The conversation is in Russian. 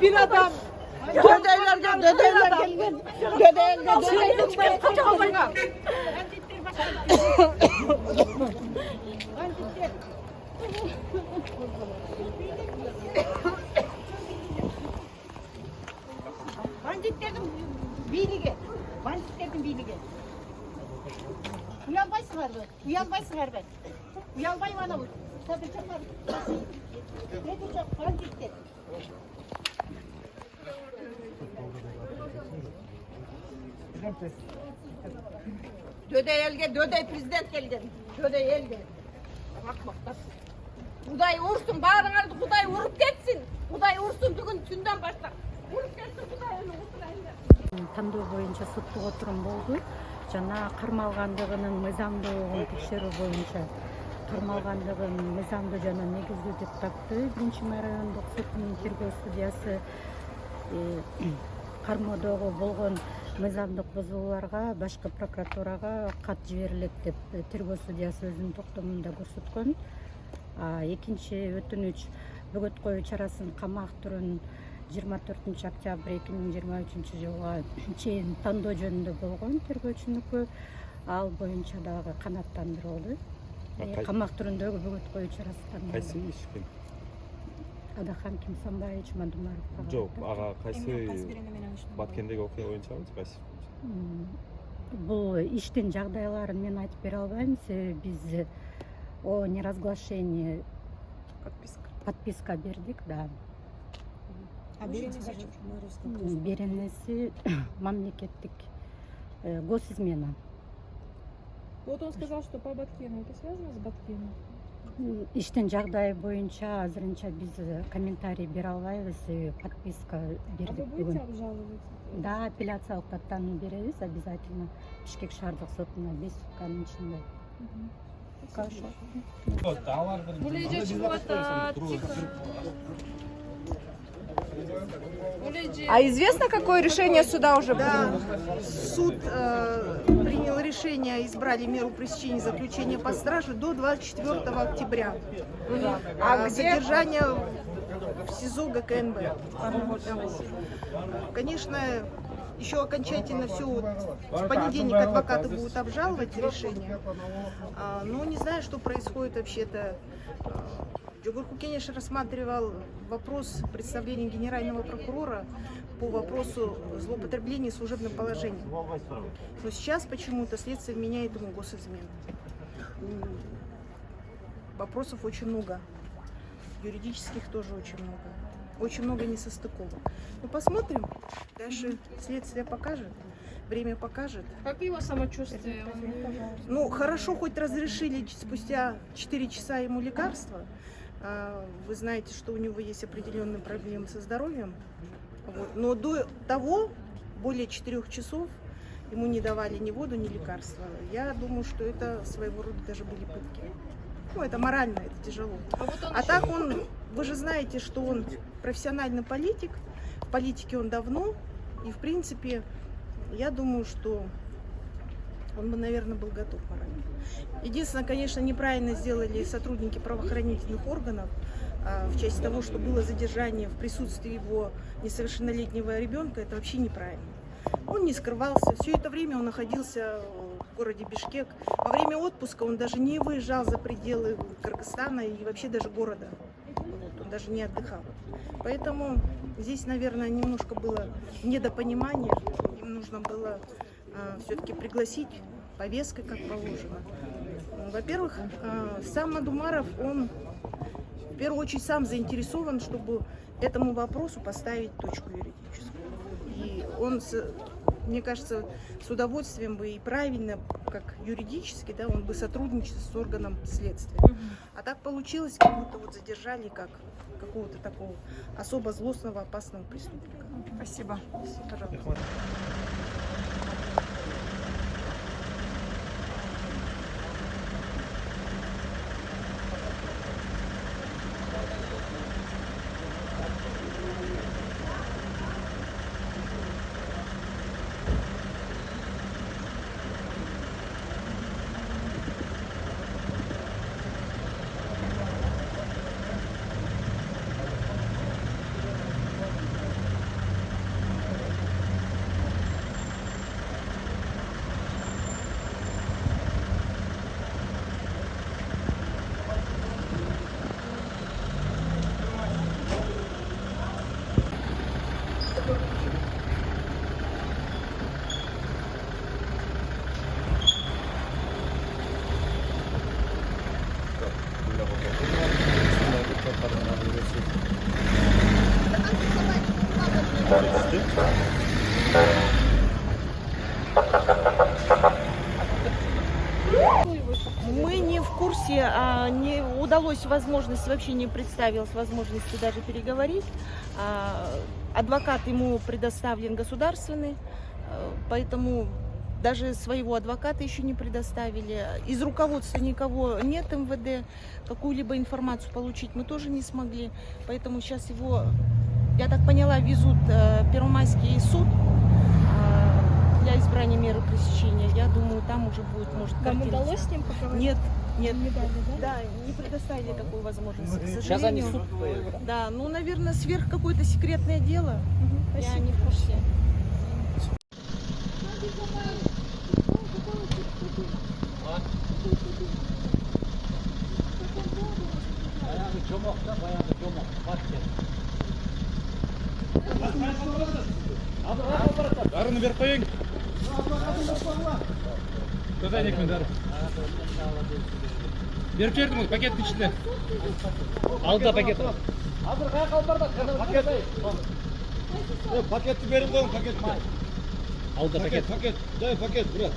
Bir adam. Dödeyler gelin. Banditlerin birliği. Banditlerin birliği. Uyanbaysın harbi. Uyanbaysın harbi. Uyanbay bana vur. Tabii canım. Ne diyeceğim? Banditler. Döde prezident geldi. Döde geldi. Bak. Kuday vursun, bağrına Kuday vurup geçsin. Kuday vursun bugün tünden başla. Vurup geçsin Kuday onu vursun. Тандоо боюнча соттук отурум болду. Жана кармалгандыгынын мыйзамдуулугун текшерүү боюнча кармалгандыгын мыйзамдуу жана негиздүү деп тапты. Биринчи райондук сотунун тергөө судьясы кармоодогу болгон мыйзамдык бузууларга башкы прокуратурага кат жиберилет деп тергөө судьясы өзүнүн токтомунда көрсөткөн. Экинчи өтүнүч бөгөт коюу чарасын камак түрүн 24 октябрь 2023 жылга чейин тандоо жөнүндө болгон тергөөчүнүкү. Ал боюнча дагы канааттандырылды. Камак түрүндөгү бөгөт коюу чарасы тандалды. Кайсы ишкен? Адахан Кимсанбаевич Мадумаров. Жок, ага кайсы Баткендеги окуя боюнчабы, кайсы? Бул иштин жагдайларын мен айтып бере албайм. Биз о неразглашении подписка бердик, да. А беренеси мамлекеттик госизмена. Вот он сказал, что по Баткену. Это связано с Баткеном? Иштин жагдайы боюнча азырынча биз комментарий бере албайбыз. Подписка бердик. А вы будете обжаловать? Да, апелляциялык даттануу беребиз обязательно Бишкек шаардык сотуна 5 сутканын ичинде. А известно, какое решение суда уже было? Суд принял решение, избрали меру пресечения заключения под стражей до 24 октября. А Содержание в СИЗО ГКНБ. Конечно, еще окончательно все в понедельник адвокаты будут обжаловать решение. Но не знаю, что происходит вообще-то. Джугурку Кенеш рассматривал вопрос представления генерального прокурора по вопросу злоупотребления служебным положением. Но сейчас почему-то следствие меняет ему госизмену. Вопросов очень много. Юридических тоже очень много. Очень много несостыковок. Ну, посмотрим. Дальше следствие покажет. Время покажет. Как его самочувствие? Ну, хорошо, хоть разрешили спустя 4 часа ему лекарства. Вы знаете, что у него есть определенные проблемы со здоровьем. Вот. Но до того, более 4 часов, ему не давали ни воду, ни лекарства. Я думаю, что это своего рода даже были пытки. Ну, это морально, это тяжело. А так он, вы же знаете, что он профессиональный политик. В политике он давно. И, в принципе, я думаю, что он бы, наверное, был готов морально. Единственное, конечно, неправильно сделали сотрудники правоохранительных органов в части того, что было задержание в присутствии его несовершеннолетнего ребенка. Это вообще неправильно. Он не скрывался. Все это время он находился в городе Бишкек. Во время отпуска он даже не выезжал за пределы Кыргызстана и вообще даже города. Он даже не отдыхал. Поэтому здесь, наверное, немножко было недопонимание. Им нужно было все-таки пригласить повесткой, как положено. Во-первых, сам Мадумаров, он в первую очередь сам заинтересован, чтобы этому вопросу поставить точку юридическую. И он мне кажется, с удовольствием бы и правильно, как юридически, да, он бы сотрудничал с органом следствия. А так получилось, как будто вот задержали как какого-то такого особо злостного, опасного преступника. Спасибо. Пожалуйста. Мы не в курсе, не удалось возможность, вообще не представилась возможности даже переговорить. Адвокат ему предоставлен государственный, поэтому даже своего адвоката еще не предоставили. Из руководства никого нет МВД, какую-либо информацию получить мы тоже не смогли. Поэтому сейчас его, я так поняла, везут в Первомайский суд для избрания меры пресечения. Я думаю, там уже будет, может, Вам картина. удалось с ним поговорить? Нет, нет. Не дали, да? Да, не предоставили такую возможность. К сожалению. Да, ну, наверное, сверх какое-то секретное дело. Я Спасибо. не в курсе. Дарыны беріп қойың. Көзәйнек мен дары. Беріп жібердім ғой, пакеттің ішінде. Алда пакет. Hazır қай қалдарда? Пакетті беріп қойың, пакетті. Алда пакет. Пакет, дай пакет, брат.